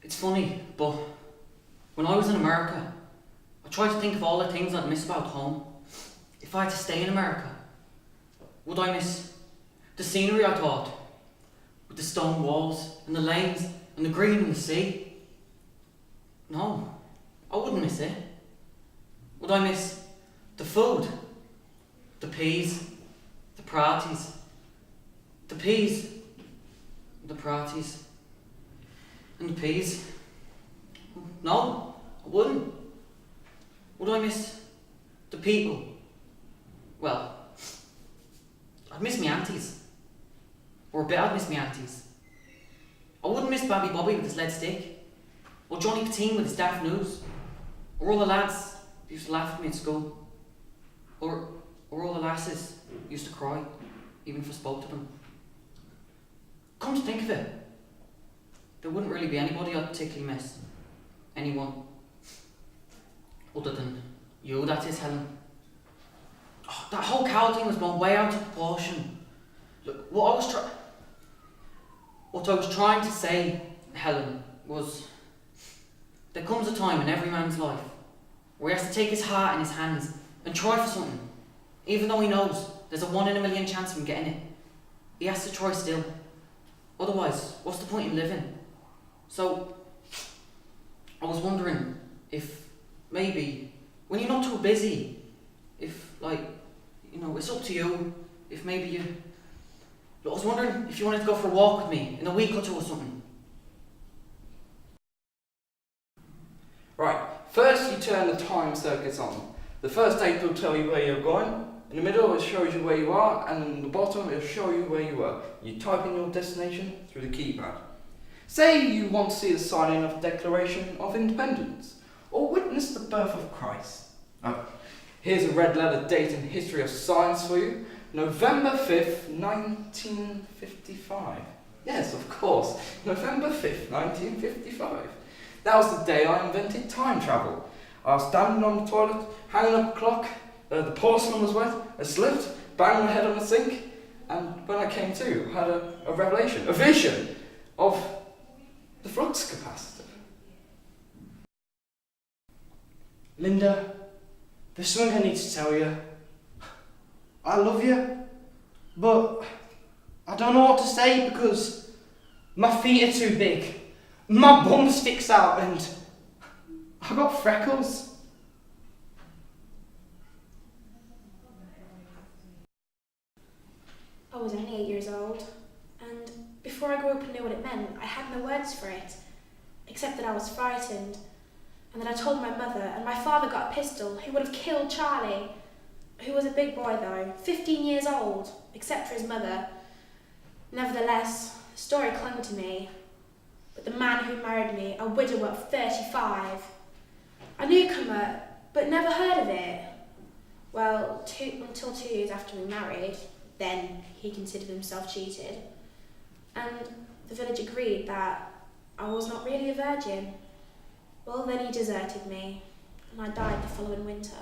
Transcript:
It's funny, but when I was in America, I tried to think of all the things I'd miss about home. If I had to stay in America, would I miss the scenery I thought, with the stone walls and the lanes and the green and the sea? No, I wouldn't miss it. Would I miss the food, the peas, the praties, the peas, the praties, and the peas? No, I wouldn't. Would I miss the people? Well, I'd miss me aunties. Or a bit I'd miss me aunties. I wouldn't miss Babby Bobby with his lead stick. Or Johnny Patine with his daft news. Or all the lads who used to laugh at me at school. Or all the lasses who used to cry, even if I spoke to them. Come to think of it, there wouldn't really be anybody I'd particularly miss. Anyone. Other than you, that is, Helen. Oh, that whole cow thing was blown way out of proportion. Look, what I was trying to say, Helen, was there comes a time in every man's life where he has to take his heart in his hands and try for something, even though he knows there's a 1 in a million chance of him getting it. He has to try still. Otherwise, what's the point in living? So, I was wondering if maybe, when you're not too busy, if, it's up to you, if maybe you... I was wondering if you wanted to go for a walk with me in a week or two or something. Right, first you turn the time circuits on. The first date will tell you where you're going, in the middle it shows you where you are, and in the bottom it'll show you where you were. You type in your destination through the keypad. Say you want to see the signing of the Declaration of Independence, or witness the birth of Christ. Here's a red letter date in history of science for you. November 5th, 1955. Yes, of course, November 5th, 1955. That was the day I invented time travel. I was standing on the toilet, hanging up a clock, the porcelain was wet, I slipped, banged my head on the sink, and when I came to, I had a revelation, a vision of the flux capacitor. Linda, there's something I need to tell you. I love you, but I don't know what to say because my feet are too big, my bum sticks out, and I got freckles. I was only 8 years old, and before I grew up and knew what it meant, I had no words for it, except that I was frightened, and that I told my mother, and my father got a pistol who would have killed Charlie, who was a big boy though, 15 years old, except for his mother. Nevertheless, the story clung to me, but the man who married me, a widower of 35, a newcomer, but never heard of it. Well, until 2 years after we married, then he considered himself cheated, and the village agreed that I was not really a virgin. Well, then he deserted me, and I died the following winter.